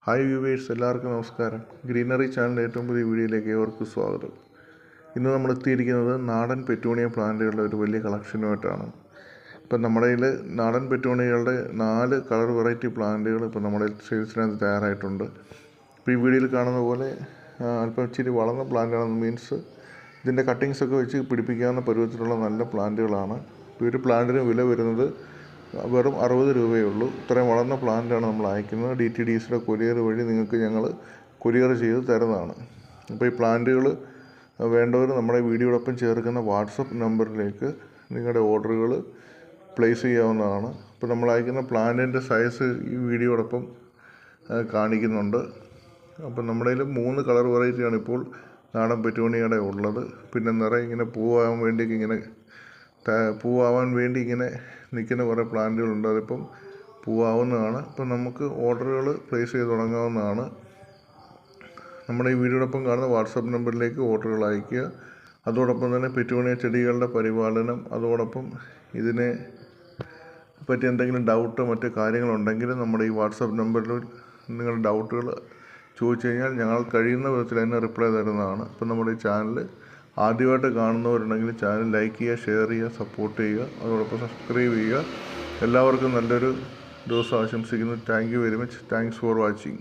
Hi viewers, എല്ലാവർക്കും നമസ്കാരം. Greenery ചാനലിൻ്റെ ഏറ്റവും പുതിയ വീഡിയോയിലേക്ക് ഏവർക്കും സ്വാഗതം. ഇന്ന് നമ്മൾ എത്തിയിരിക്കുന്നത് നാടൻ പെറ്റൂണിയ പ്ലാന്റുകളുടെ ഒരു വലിയ കളക്ഷനുമായിട്ടാണ്. ഇപ്പം നമ്മുടെ കയ്യിൽ നാടൻ പെറ്റൂണിയകളുടെ 4 കളർ വെറൈറ്റി പ്ലാന്റുകൾ ഇപ്പം നമ്മുടെ സെയിൽസിനകത്ത് തയ്യാറായിട്ടുണ്ട്. ഇപ്പോൾ ഈ വീഡിയോയിൽ കാണുന്ന പോലെ അല്പം ഇച്ചിരി വളർന്ന പ്ലാന്റാണ്. മീൻസ് ഇതിൻ്റെ കട്ടിങ്സൊക്കെ വെച്ച് പിടിപ്പിക്കാവുന്ന പരുവത്തിലുള്ള നല്ല പ്ലാന്റുകളാണ്. ഈ ഒരു പ്ലാന്റിന് വില വരുന്നത് വെറും 60 രൂപയേ ഉള്ളൂ. ഇത്രയും വളർന്ന പ്ലാന്റാണ് നമ്മൾ അയക്കുന്നത്. DTDCയുടെ കൊറിയർ വഴി നിങ്ങൾക്ക് ഞങ്ങൾ കൊറിയർ ചെയ്ത് തരുന്നതാണ്. അപ്പോൾ ഈ പ്ലാന്റുകൾ വേണ്ടവർ നമ്മുടെ വീഡിയോടൊപ്പം ചേർക്കുന്ന വാട്സപ്പ് നമ്പറിലേക്ക് നിങ്ങളുടെ ഓർഡറുകൾ പ്ലേസ് ചെയ്യാവുന്നതാണ്. ഇപ്പോൾ നമ്മൾ അയക്കുന്ന പ്ലാന്റിൻ്റെ സൈസ് ഈ വീഡിയോടൊപ്പം കാണിക്കുന്നുണ്ട്. അപ്പം നമ്മുടെ കയ്യിൽ 3 കളർ വെറൈറ്റിയാണ് ഇപ്പോൾ നാടൻ പെറ്റൂണിയയുടെ ഉള്ളത്. പിന്നെ നിറയെ ഇങ്ങനെ പൂവാവാൻ വേണ്ടി ഇങ്ങനെ നിൽക്കുന്ന കുറേ പ്ലാന്റുകളുണ്ട്. അതിപ്പം പൂവാവുന്നതാണ്. അപ്പം നമുക്ക് ഓർഡറുകൾ പ്ലേസ് ചെയ്ത് തുടങ്ങാവുന്നതാണ്. നമ്മുടെ ഈ വീഡിയോടൊപ്പം കാണുന്ന വാട്സപ്പ് നമ്പറിലേക്ക് ഓർഡറുകൾ അയയ്ക്കുക. അതോടൊപ്പം തന്നെ പെറ്റൂണിയ ചെടികളുടെ പരിപാലനം, അതോടൊപ്പം ഇതിനെ പറ്റി എന്തെങ്കിലും ഡൗട്ടോ മറ്റു കാര്യങ്ങളുണ്ടെങ്കിൽ നമ്മുടെ ഈ വാട്സപ്പ് നമ്പറിൽ നിങ്ങളുടെ ഡൗട്ടുകൾ ചോദിച്ചു കഴിഞ്ഞാൽ ഞങ്ങൾ കഴിയുന്ന വിധത്തിൽ തന്നെ റിപ്ലൈ തരുന്നതാണ്. അപ്പം നമ്മുടെ ഈ ചാനൽ ആദ്യമായിട്ട് കാണുന്നവരുണ്ടെങ്കിൽ ചാനൽ ലൈക്ക് ചെയ്യുക, ഷെയർ ചെയ്യുക, സപ്പോർട്ട് ചെയ്യുക, അതോടൊപ്പം സബ്സ്ക്രൈബ് ചെയ്യുക. എല്ലാവർക്കും നല്ലൊരു ദിവസം ആശംസിക്കുന്നു. Thank you very much. Thanks for watching.